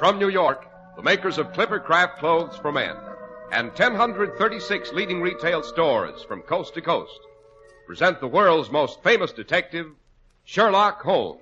From New York, the makers of Clipper Craft Clothes for Men and 1,036 leading retail stores from coast to coast present the world's most famous detective, Sherlock Holmes.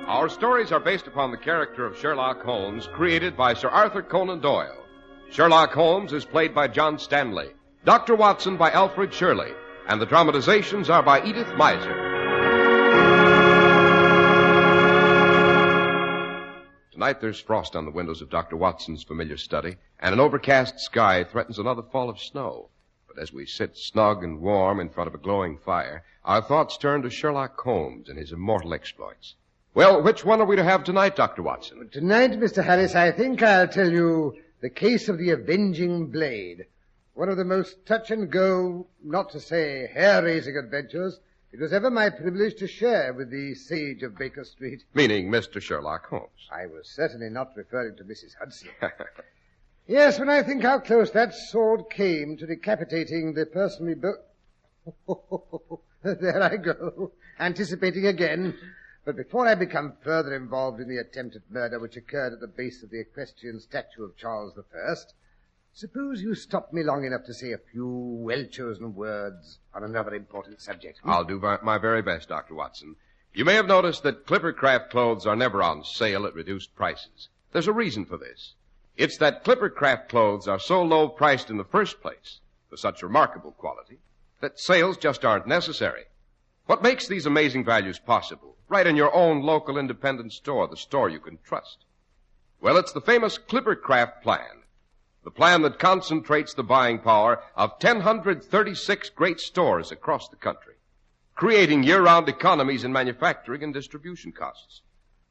Our stories are based upon the character of Sherlock Holmes, created by Sir Arthur Conan Doyle. Sherlock Holmes is played by John Stanley, Dr. Watson by Alfred Shirley, and the dramatizations are by Edith Meiser. Tonight there's frost on the windows of Dr. Watson's familiar study, and an overcast sky threatens another fall of snow. But as we sit snug and warm in front of a glowing fire, our thoughts turn to Sherlock Holmes and his immortal exploits. Well, which one are we to have tonight, Dr. Watson? Tonight, Mr. Harris, I think I'll tell you the case of the avenging blade. One of the most touch-and-go, not to say hair-raising adventures it was ever my privilege to share with the sage of Baker Street. Meaning Mr. Sherlock Holmes. I was certainly not referring to Mrs. Hudson. Yes, when I think how close that sword came to decapitating the person we both... There I go, anticipating again. But before I become further involved in the attempted murder which occurred at the base of the equestrian statue of Charles I, suppose you stop me long enough to say a few well-chosen words on another important subject. I'll do my very best, Dr. Watson. You may have noticed that Clipper Craft clothes are never on sale at reduced prices. There's a reason for this. It's that Clipper Craft clothes are so low-priced in the first place, for such remarkable quality, that sales just aren't necessary. What makes these amazing values possible? Right in your own local independent store, the store you can trust. Well, it's the famous Clipper Craft plan. The plan that concentrates the buying power of 1,036 great stores across the country, creating year-round economies in manufacturing and distribution costs.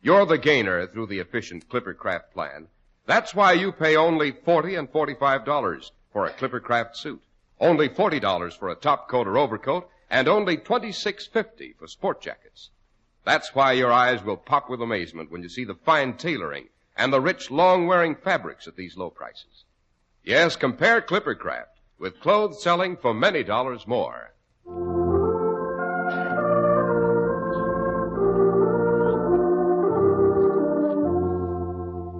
You're the gainer through the efficient Clipper Craft plan. That's why you pay only $40 and $45 for a Clipper Craft suit, only $40 for a top coat or overcoat, and only $26.50 for sport jackets. That's why your eyes will pop with amazement when you see the fine tailoring and the rich, long-wearing fabrics at these low prices. Yes, compare Clipper Craft with clothes selling for many dollars more.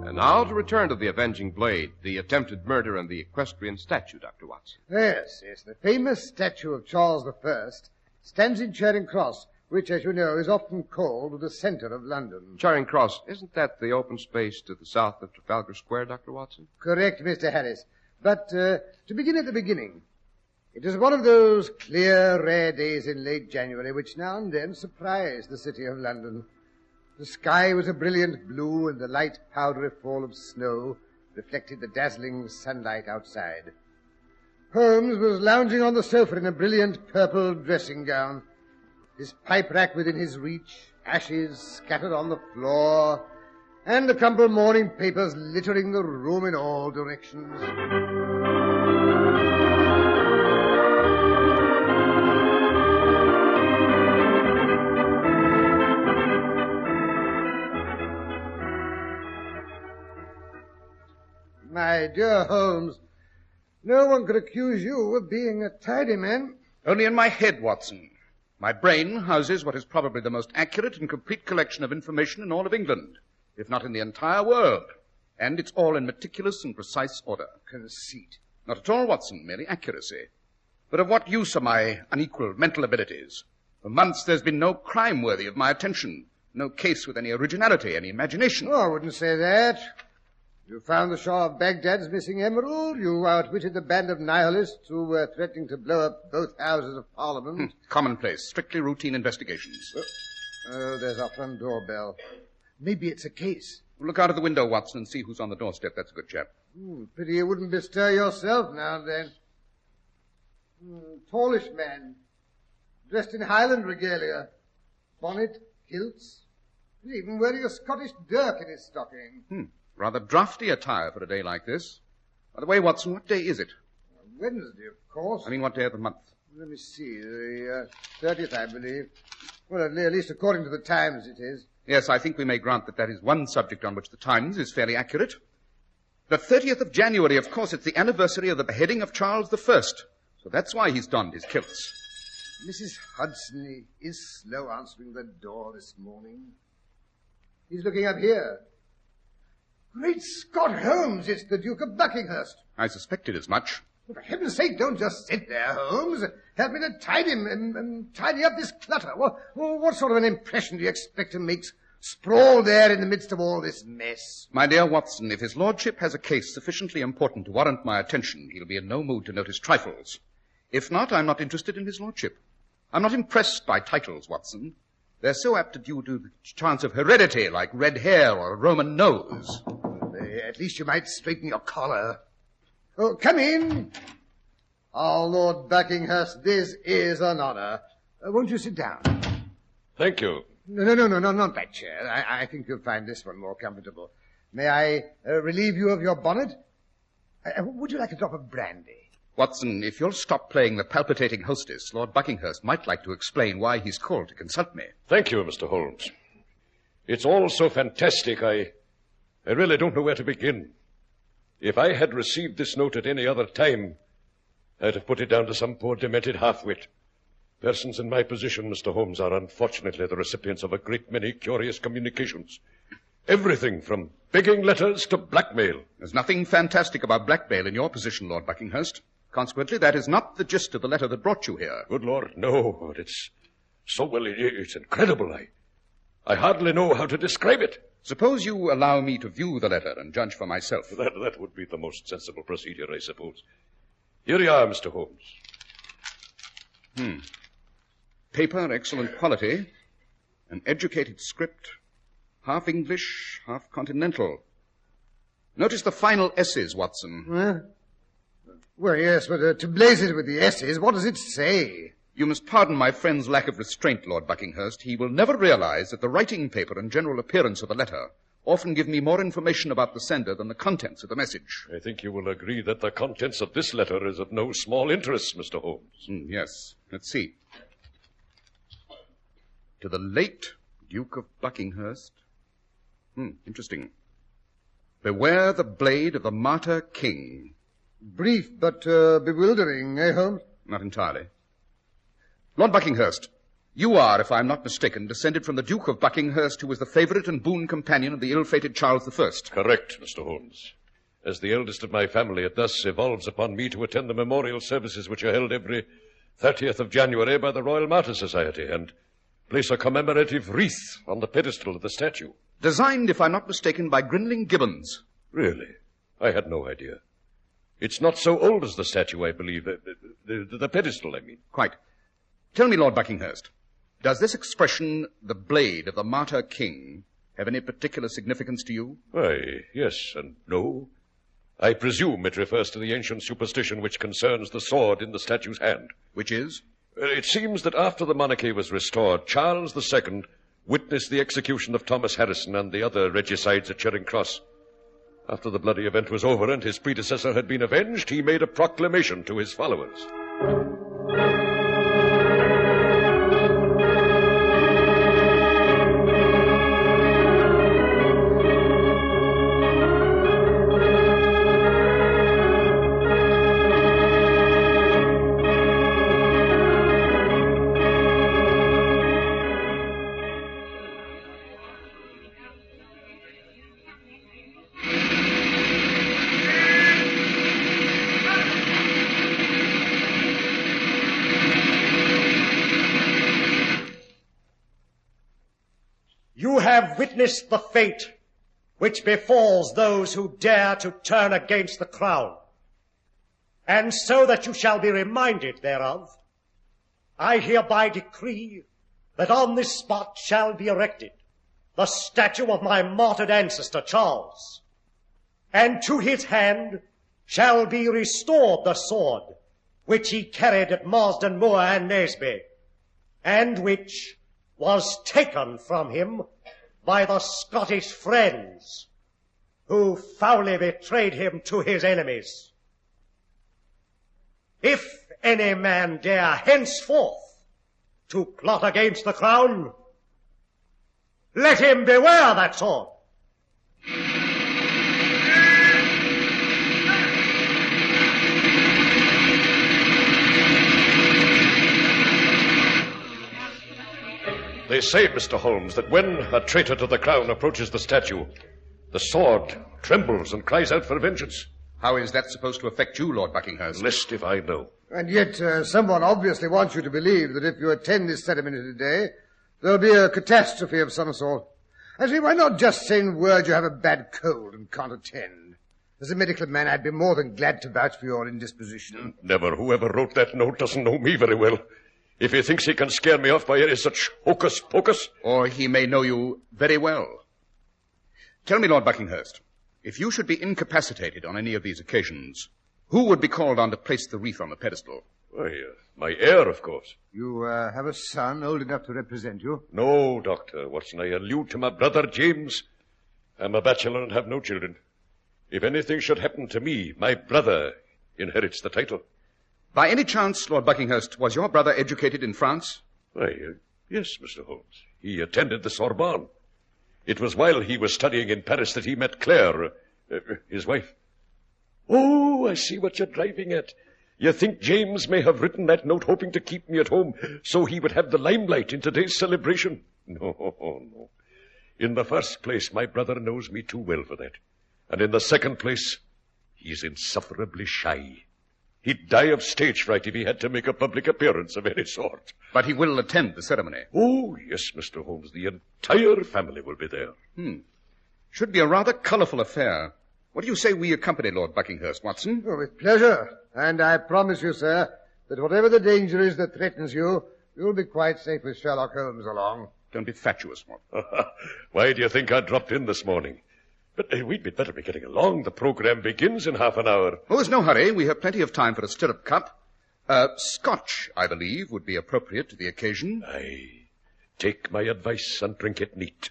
And now to return to the avenging blade, the attempted murder and the equestrian statue, Dr. Watson. Yes. The famous statue of Charles I stands in Charing Cross, which, as you know, is often called the center of London. Charing Cross, isn't that the open space to the south of Trafalgar Square, Dr. Watson? Correct, Mr. Harris. But to begin at the beginning, it is one of those clear, rare days in late January which now and then surprise the city of London. The sky was a brilliant blue, and the light, powdery fall of snow reflected the dazzling sunlight outside. Holmes was lounging on the sofa in a brilliant purple dressing gown, his pipe rack within his reach, ashes scattered on the floor, and the crumpled morning papers littering the room in all directions. My dear Holmes, no one could accuse you of being a tidy man. Only in my head, Watson. My brain houses what is probably the most accurate and complete collection of information in all of England, if not in the entire world. And it's all in meticulous and precise order. Conceit. Not at all, Watson, merely accuracy. But of what use are my unequal mental abilities? For months there's been no crime worthy of my attention, no case with any originality, any imagination. Oh, I wouldn't say that. You found the Shah of Baghdad's missing emerald. You outwitted the band of nihilists who were threatening to blow up both houses of Parliament. Commonplace, strictly routine investigations. Oh, there's our front doorbell. Maybe it's a case. Look out of the window, Watson, and see who's on the doorstep. That's a good chap. Pity you wouldn't bestir yourself now and then. Tallish man, dressed in Highland regalia, bonnet, kilts. He's even wearing a Scottish dirk in his stocking. Rather drafty attire for a day like this. By the way, Watson, what day is it? Wednesday, of course. I mean, what day of the month? Let me see. The 30th, I believe. Well, at least according to the Times it is. Yes, I think we may grant that is one subject on which the Times is fairly accurate. The 30th of January, of course. It's the anniversary of the beheading of Charles I. So that's why he's donned his kilts. Mrs. Hudson is slow answering the door this morning. He's looking up here. Great Scott, Holmes, it's the Duke of Buckinghurst. I suspected as much. For heaven's sake, don't just sit there, Holmes. Help me to tidy up this clutter. What sort of an impression do you expect to make sprawled there in the midst of all this mess? My dear Watson, if his lordship has a case sufficiently important to warrant my attention, he'll be in no mood to notice trifles. If not, I'm not interested in his lordship. I'm not impressed by titles, Watson. They're so apt to due to the chance of heredity, like red hair or a Roman nose. At least you might straighten your collar. Oh, come in. Oh, Lord Buckinghurst, this is an honor. Won't you sit down? Thank you. No, not that chair. I think you'll find this one more comfortable. May I relieve you of your bonnet? Would you like a drop of brandy? Watson, if you'll stop playing the palpitating hostess, Lord Buckinghurst might like to explain why he's called to consult me. Thank you, Mr. Holmes. It's all so fantastic, I really don't know where to begin. If I had received this note at any other time, I'd have put it down to some poor demented half-wit. Persons in my position, Mr. Holmes, are unfortunately the recipients of a great many curious communications. Everything from begging letters to blackmail. There's nothing fantastic about blackmail in your position, Lord Buckinghurst. Consequently, that is not the gist of the letter that brought you here. Good Lord, no. But it's it's incredible. I hardly know how to describe it. Suppose you allow me to view the letter and judge for myself. That would be the most sensible procedure, I suppose. Here you are, Mr. Holmes. Paper, excellent quality. An educated script. Half English, half continental. Notice the final S's, Watson. Well, yes, but to blaze it with the S's, what does it say? You must pardon my friend's lack of restraint, Lord Buckinghurst. He will never realize that the writing paper and general appearance of the letter often give me more information about the sender than the contents of the message. I think you will agree that the contents of this letter is of no small interest, Mr. Holmes. Yes. Let's see. To the late Duke of Buckinghurst. Interesting. Beware the blade of the martyr king. Brief but bewildering, eh, Holmes? Not entirely. Lord Buckinghurst, you are, if I'm not mistaken, descended from the Duke of Buckinghurst, who was the favourite and boon companion of the ill-fated Charles I. Correct, Mr. Holmes. As the eldest of my family, it thus evolves upon me to attend the memorial services which are held every 30th of January by the Royal Martyr Society and place a commemorative wreath on the pedestal of the statue. Designed, if I'm not mistaken, by Grinling Gibbons. Really? I had no idea. It's not so old as the statue, I believe. The pedestal, I mean. Quite. Tell me, Lord Buckinghurst, does this expression, the blade of the martyr king, have any particular significance to you? Why, yes and no. I presume it refers to the ancient superstition which concerns the sword in the statue's hand. Which is? It seems that after the monarchy was restored, Charles II witnessed the execution of Thomas Harrison and the other regicides at Charing Cross. After the bloody event was over and his predecessor had been avenged, he made a proclamation to his followers. You have witnessed the fate which befalls those who dare to turn against the crown. And so that you shall be reminded thereof, I hereby decree that on this spot shall be erected the statue of my martyred ancestor Charles, and to his hand shall be restored the sword which he carried at Marsden Moor and Naseby, and which was taken from him by the Scottish friends who foully betrayed him to his enemies. If any man dare henceforth to plot against the crown, let him beware that sword. They say, Mr. Holmes, that when a traitor to the crown approaches the statue, the sword trembles and cries out for vengeance. How is that supposed to affect you, Lord Buckinghurst? Lest if I know. And yet someone obviously wants you to believe that if you attend this ceremony today, there'll be a catastrophe of some sort. I say, why not just send word you have a bad cold and can't attend? As a medical man, I'd be more than glad to vouch for your indisposition. Never. Whoever wrote that note doesn't know me very well. If he thinks he can scare me off by any such hocus-pocus... Or he may know you very well. Tell me, Lord Buckinghurst, if you should be incapacitated on any of these occasions, who would be called on to place the wreath on the pedestal? Why, my heir, of course. You have a son old enough to represent you? No, Dr. Watson. I allude to my brother James. I'm a bachelor and have no children. If anything should happen to me, my brother inherits the title. By any chance, Lord Buckinghurst, was your brother educated in France? Why, yes, Mr. Holmes. He attended the Sorbonne. It was while he was studying in Paris that he met Claire, his wife. Oh, I see what you're driving at. You think James may have written that note hoping to keep me at home so he would have the limelight in today's celebration? No. In the first place, my brother knows me too well for that. And in the second place, he's insufferably shy. He'd die of stage fright if he had to make a public appearance of any sort. But he will attend the ceremony. Oh, yes, Mr. Holmes. The entire family will be there. Should be a rather colourful affair. What do you say we accompany Lord Buckinghurst, Watson? Oh, with pleasure. And I promise you, sir, that whatever the danger is that threatens you, you'll be quite safe with Sherlock Holmes along. Don't be fatuous, Watson. Why do you think I dropped in this morning? But we'd better be getting along. The program begins in half an hour. Oh, there's no hurry. We have plenty of time for a stirrup cup. Scotch, I believe, would be appropriate to the occasion. Aye. Take my advice and drink it neat.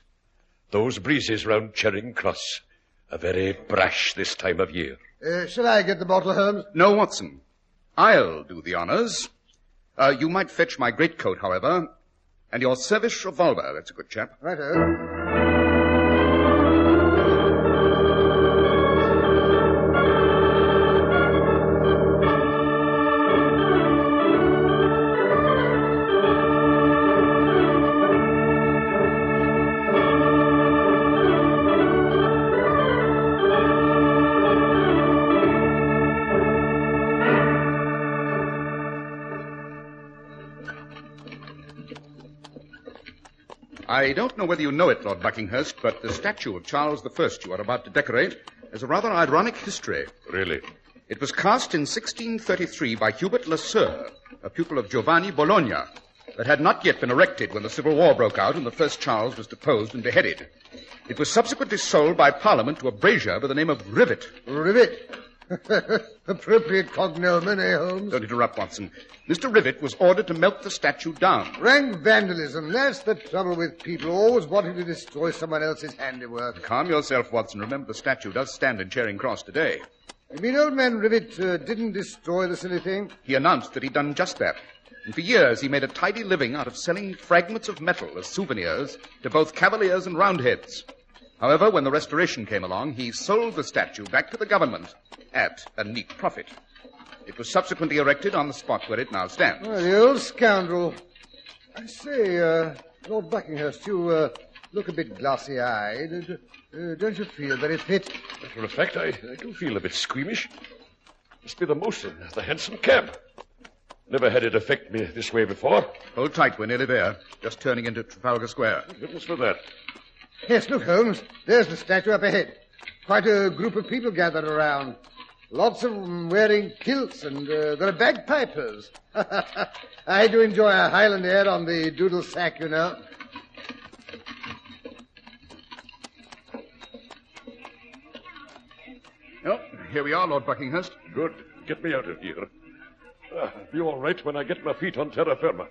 Those breezes round Charing Cross are very brash this time of year. Shall I get the bottle, Holmes? No, Watson. I'll do the honours. You might fetch my greatcoat, however, and your service revolver. That's a good chap. Righto. I don't know whether you know it, Lord Buckinghurst, but the statue of Charles I you are about to decorate has a rather ironic history. Really? It was cast in 1633 by Hubert Lesueur, a pupil of Giovanni Bologna, but had not yet been erected when the Civil War broke out and the first Charles was deposed and beheaded. It was subsequently sold by Parliament to a brazier by the name of Rivet. Rivet? Appropriate cognomen, eh, Holmes? Don't interrupt, Watson. Mr. Rivet was ordered to melt the statue down. Rank vandalism. That's the trouble with people always wanting to destroy someone else's handiwork. Calm yourself, Watson. Remember, the statue does stand in Charing Cross today. You mean old man Rivet didn't destroy the silly thing? He announced that he'd done just that. And for years, he made a tidy living out of selling fragments of metal as souvenirs to both cavaliers and roundheads. However, when the Restoration came along, he sold the statue back to the government at a neat profit. It was subsequently erected on the spot where it now stands. Oh, the old scoundrel. I say, Lord Buckinghurst, you look a bit glossy-eyed. Don't you feel very fit? Matter of fact, I do feel a bit squeamish. Must be the motion of the handsome cab. Never had it affect me this way before. Hold tight, we're nearly there. Just turning into Trafalgar Square. Goodness for that. Yes, look, Holmes. There's the statue up ahead. Quite a group of people gathered around. Lots of them wearing kilts, and there are bagpipers. I do enjoy a Highland air on the doodle sack, you know. Oh, here we are, Lord Buckinghurst. Good. Get me out of here. I'll be all right when I get my feet on terra firma.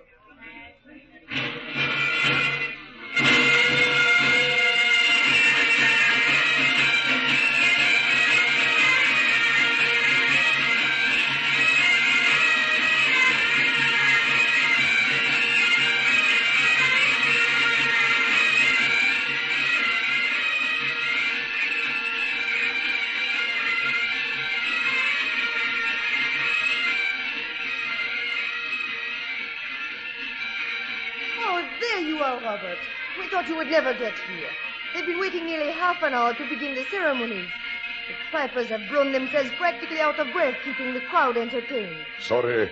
you are, Robert. We thought you would never get here. They've been waiting nearly half an hour to begin the ceremonies. The pipers have blown themselves practically out of breath, keeping the crowd entertained. Sorry.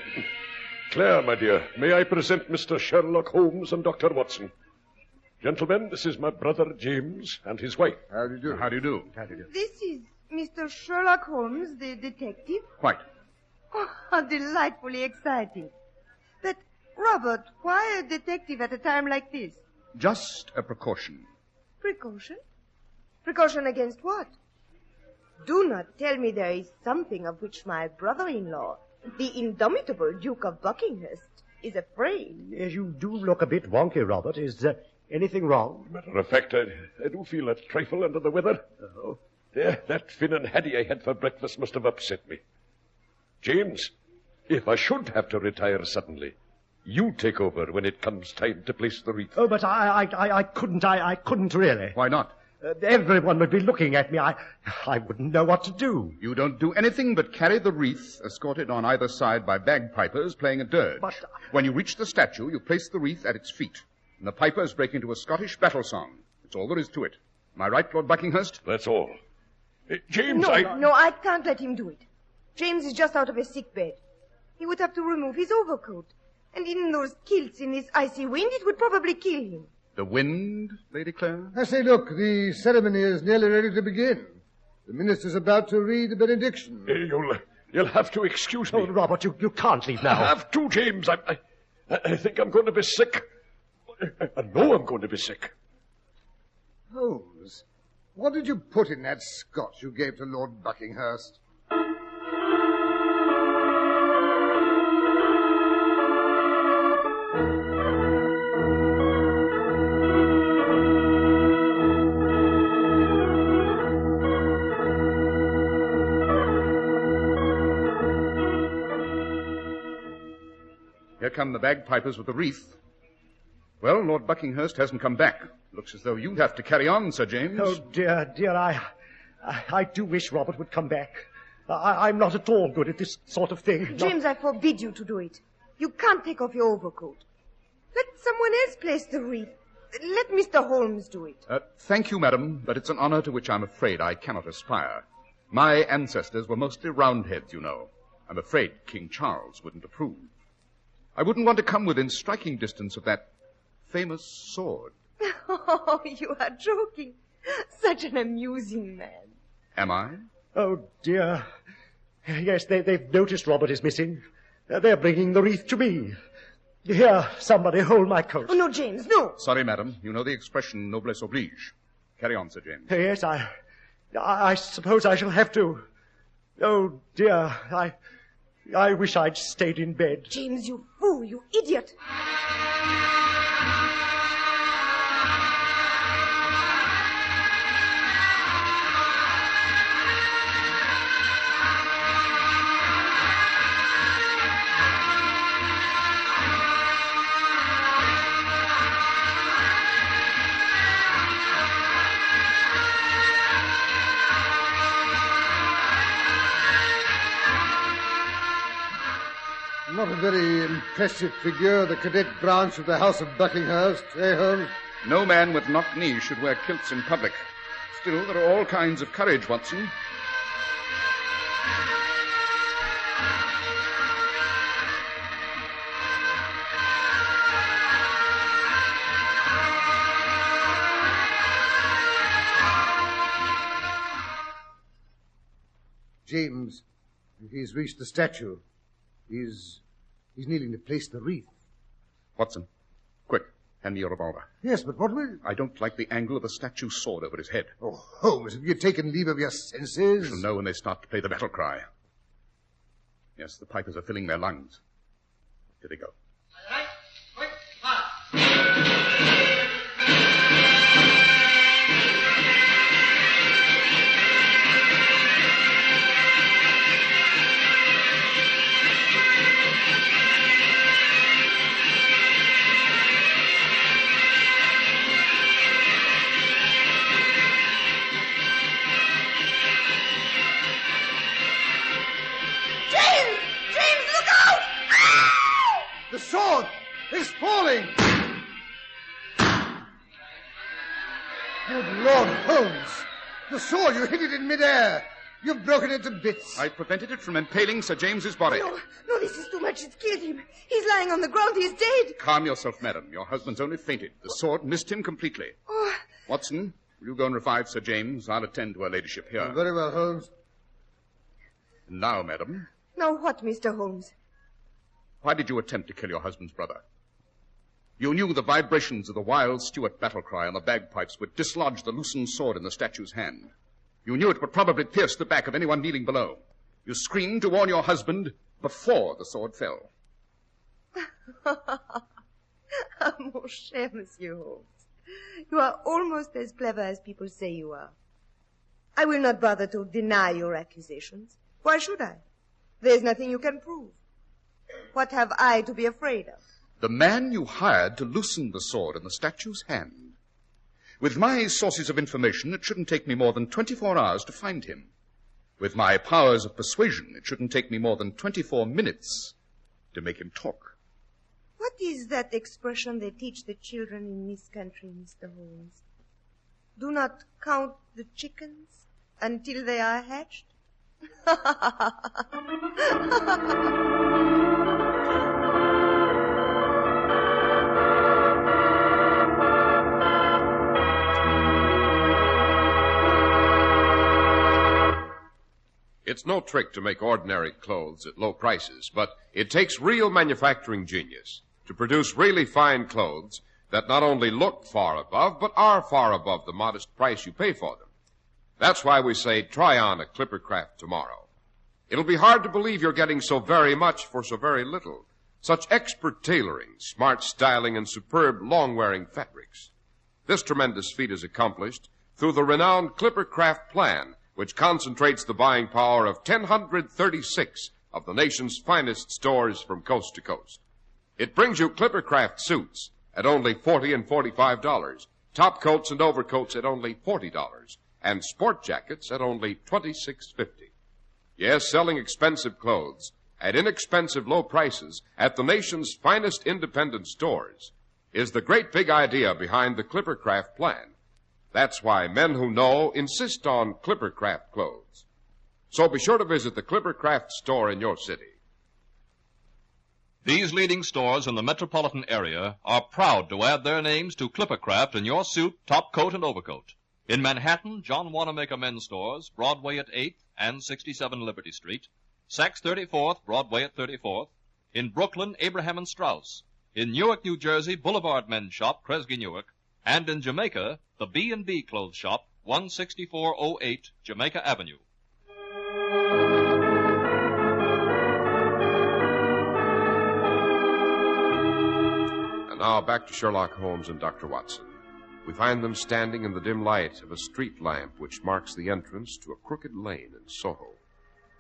Claire, my dear, may I present Mr. Sherlock Holmes and Dr. Watson? Gentlemen, this is my brother James and his wife. How do you do? How do you do? This is Mr. Sherlock Holmes, the detective. Quite. Oh, how delightfully exciting. But, Robert, why a detective at a time like this? Just a precaution. Precaution? Precaution against what? Do not tell me there is something of which my brother-in-law, the indomitable Duke of Buckinghurst, is afraid. Yes, you do look a bit wonky, Robert. Is there anything wrong? Matter of fact, I do feel a trifle under the weather. Oh. That Finn and Haddie I had for breakfast must have upset me. James, if I should have to retire suddenly, you take over when it comes time to place the wreath. Oh, but I couldn't. I couldn't really. Why not? Everyone would be looking at me. I wouldn't know what to do. You don't do anything but carry the wreath, escorted on either side by bagpipers playing a dirge. But when you reach the statue, you place the wreath at its feet, and the pipers break into a Scottish battle song. That's all there is to it. Am I right, Lord Buckinghurst? That's all. James, No, I can't let him do it. James is just out of a sick bed. He would have to remove his overcoat. And in those kilts in this icy wind, it would probably kill him. The wind, Lady Claire? I say, look, the ceremony is nearly ready to begin. The minister's about to read the benediction. You'll have to excuse me. Oh, Robert, you can't leave now. I have to, James. I think I'm going to be sick. I know I'm going to be sick. Holmes, what did you put in that scotch you gave to Lord Buckinghurst? Here come the bagpipers with the wreath. Well, Lord Buckinghurst hasn't come back. Looks as though you'd have to carry on, Sir James. Oh, dear, I do wish Robert would come back. I'm not at all good at this sort of thing. James, I forbid you to do it. You can't take off your overcoat. Let someone else place the wreath. Let Mr. Holmes do it. Thank you, madam, but it's an honor to which I'm afraid I cannot aspire. My ancestors were mostly Roundheads, you know. I'm afraid King Charles wouldn't approve. I wouldn't want to come within striking distance of that famous sword. Oh, you are joking. Such an amusing man. Am I? Oh, dear. Yes, they've noticed Robert is missing. They're bringing the wreath to me. Here, somebody hold my coat. Oh, no, James, no. Sorry, madam. You know the expression noblesse oblige. Carry on, Sir James. Yes, I suppose I shall have to. Oh, dear, I wish I'd stayed in bed. James, you fool, you idiot. Not a very impressive figure, the cadet branch of the House of Buckinghurst, eh, Holmes? No man with knocked knees should wear kilts in public. Still, there are all kinds of courage, Watson. James, he's reached the statue. He's kneeling to place the wreath. Watson, quick, hand me your revolver. Yes, but what will... I don't like the angle of the statue's sword over his head. Oh, Holmes, have you taken leave of your senses? You'll know when they start to play the battle cry. Yes, the pipers are filling their lungs. Here they go. All right, quick, fire. The sword is falling! Good Lord, Holmes! The sword, you hit it in midair. You've broken it to bits. I prevented it from impaling Sir James's body. No, this is too much. It's killed him. He's lying on the ground. He's dead. Calm yourself, madam. Your husband's only fainted. The sword missed him completely. Oh. Watson, will you go and revive Sir James? I'll attend to her ladyship here. Very well, Holmes. And now, madam, Now what, Mr. Holmes? why did you attempt to kill your husband's brother? You knew the vibrations of the wild Stuart battle cry on the bagpipes would dislodge the loosened sword in the statue's hand. You knew it would probably pierce the back of anyone kneeling below. You screamed to warn your husband before the sword fell. Mon cher Monsieur Holmes, you are almost as clever as people say you are. I will not bother to deny your accusations. Why should I? There's nothing you can prove. What have I to be afraid of? The man you hired to loosen the sword in the statue's hand. With my sources of information, it shouldn't take me more than 24 hours to find him. With my powers of persuasion, it shouldn't take me more than 24 minutes to make him talk. What is that expression they teach the children in this country, Mr. Holmes? Do not count the chickens until they are hatched? It's no trick to make ordinary clothes at low prices, but it takes real manufacturing genius to produce really fine clothes that not only look far above, but are far above the modest price you pay for them. That's why we say try on a Clippercraft tomorrow. It'll be hard to believe you're getting so very much for so very little. Such expert tailoring, smart styling, and superb long-wearing fabrics. This tremendous feat is accomplished through the renowned Clippercraft plan, which concentrates the buying power of 1,036 of the nation's finest stores from coast to coast. It brings you Clippercraft suits at only $40 and $45, top coats and overcoats at only $40, and sport jackets at only $26.50. Yes, selling expensive clothes at inexpensive low prices at the nation's finest independent stores is the great big idea behind the Clippercraft plan. That's why men who know insist on Clippercraft clothes. So be sure to visit the Clippercraft store in your city. These leading stores in the metropolitan area are proud to add their names to Clippercraft in your suit, top coat, and overcoat. In Manhattan, John Wanamaker Men's Stores, Broadway at 8th and 67 Liberty Street. Saks 34th, Broadway at 34th. In Brooklyn, Abraham and Strauss. In Newark, New Jersey, Boulevard Men's Shop, Kresge Newark. And in Jamaica, the B&B Clothes Shop, 16408 Jamaica Avenue. And now back to Sherlock Holmes and Dr. Watson. We find them standing in the dim light of a street lamp which marks the entrance to a crooked lane in Soho.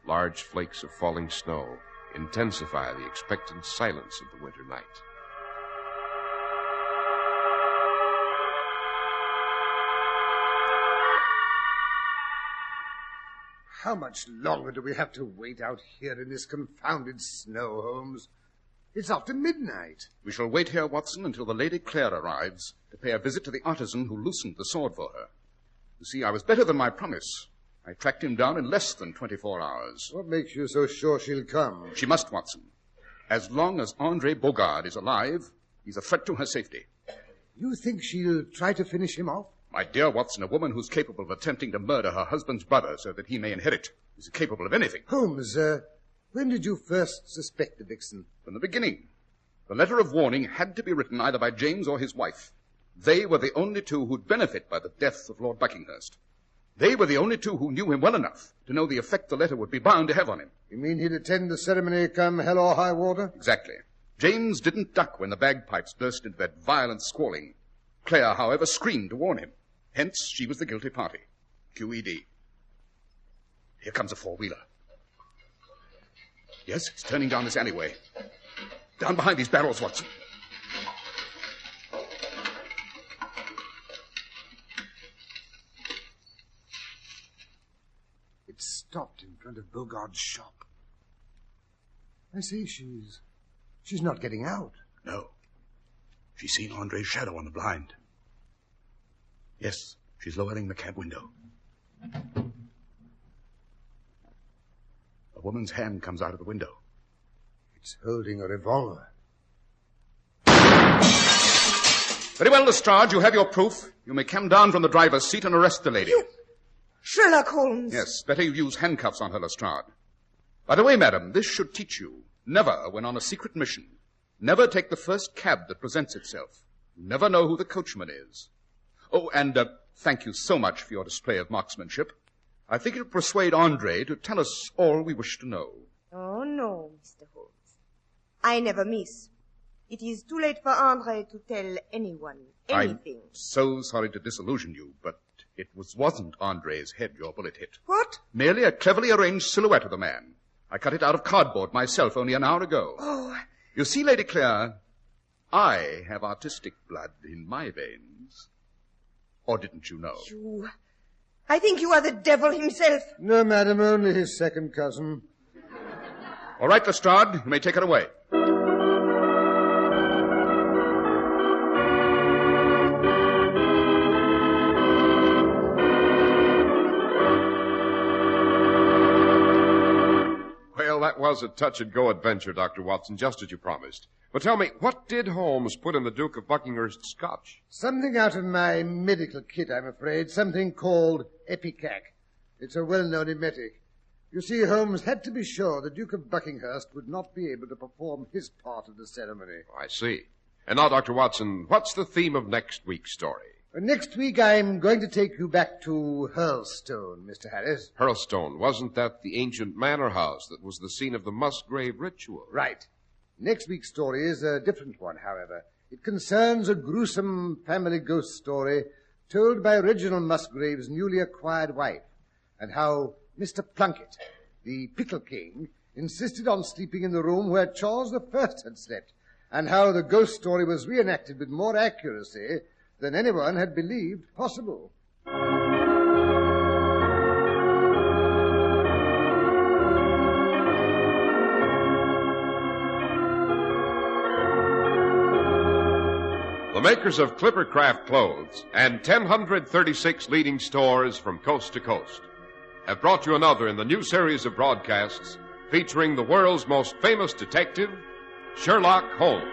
Large flakes of falling snow intensify the expectant silence of the winter night. How much longer do we have to wait out here in this confounded snow, Holmes? It's after midnight. We shall wait here, Watson, until the Lady Clare arrives to pay a visit to the artisan who loosened the sword for her. You see, I was better than my promise. I tracked him down in less than 24 hours. What makes you so sure she'll come? She must, Watson. As long as Andre Bogard is alive, he's a threat to her safety. You think she'll try to finish him off? My dear Watson, a woman who's capable of attempting to murder her husband's brother so that he may inherit is capable of anything. Holmes, when did you first suspect the vixen? From the beginning. The letter of warning had to be written either by James or his wife. They were the only two who'd benefit by the death of Lord Buckinghurst. They were the only two who knew him well enough to know the effect the letter would be bound to have on him. You mean he'd attend the ceremony come hell or high water? Exactly. James didn't duck when the bagpipes burst into that violent squalling. Claire, however, screamed to warn him. Hence, she was the guilty party. QED. Here comes a four-wheeler. Yes, it's turning down this alleyway. Down behind these barrels, Watson. It stopped in front of Bogard's shop. I see she's not getting out. No. She's seen Andre's shadow on the blind. Yes, She's lowering the cab window. A woman's hand comes out of the window. It's holding a revolver. Very well, Lestrade, you have your proof. You may come down from the driver's seat and arrest the lady. Sherlock Holmes. Yes, better you use handcuffs on her, Lestrade. By the way, madam, this should teach you. Never, when on a secret mission, never take the first cab that presents itself. You never know who the coachman is. Oh, and thank you so much for your display of marksmanship. I think it'll persuade Andre to tell us all we wish to know. Oh, no, Mr. Holmes. I never miss. It is too late for Andre to tell anyone anything. I'm so sorry to disillusion you, but it wasn't Andre's head your bullet hit. What? Merely a cleverly arranged silhouette of the man. I cut it out of cardboard myself only an hour ago. Oh. You see, Lady Claire, I have artistic blood in my veins. Or didn't you know? I think you are the devil himself. No, madam, only his second cousin. All right, Lestrade, you may take her away. Well, that was a touch-and-go adventure, Dr. Watson, just as you promised. But tell me, what did Holmes put in the Duke of Buckinghurst's scotch? Something out of my medical kit, I'm afraid. Something called Epicac. It's a well-known emetic. You see, Holmes had to be sure the Duke of Buckinghurst would not be able to perform his part of the ceremony. I see. And now, Dr. Watson, what's the theme of next week's story? Next week, I'm going to take you back to Hurlstone, Mr. Harris. Hurlstone, wasn't that the ancient manor house that was the scene of the Musgrave ritual? Right. Next week's story is a different one, however. It concerns a gruesome family ghost story told by Reginald Musgrave's newly acquired wife, and how Mr. Plunkett, the Pickle King, insisted on sleeping in the room where Charles I had slept, and how the ghost story was reenacted with more accuracy than anyone had believed possible. The makers of Clippercraft clothes and 1,036 leading stores from coast to coast have brought you another in the new series of broadcasts featuring the world's most famous detective, Sherlock Holmes.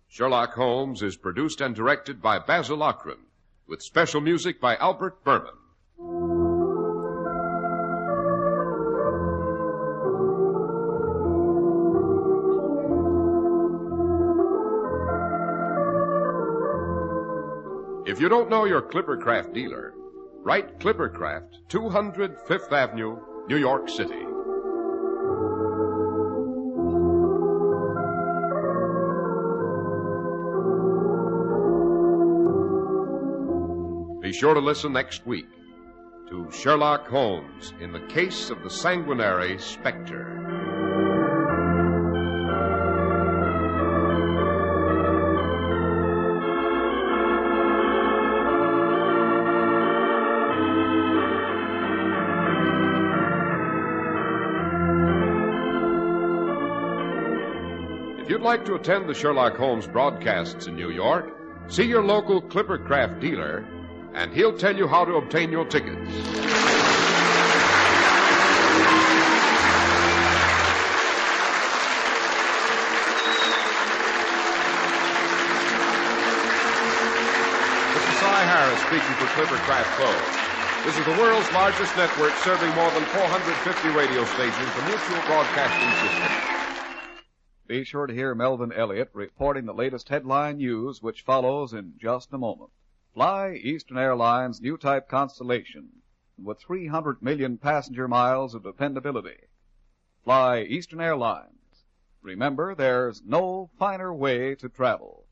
Sherlock Holmes is produced and directed by Basil Lochran, with special music by Albert Berman. If you don't know your Clippercraft dealer, write Clippercraft, 200 Fifth Avenue, New York City. Be sure to listen next week to Sherlock Holmes in the case of the sanguinary Spectre. If you'd like to attend the Sherlock Holmes broadcasts in New York, see your local Clippercraft dealer, and he'll tell you how to obtain your tickets. This is Cy Harris speaking for Clippercraft Clothes. This is the world's largest network serving more than 450 radio stations, the Mutual Broadcasting System. Be sure to hear Melvin Elliott reporting the latest headline news, which follows in just a moment. Fly Eastern Airlines' new type Constellation with 300 million passenger miles of dependability. Fly Eastern Airlines. Remember, there's no finer way to travel.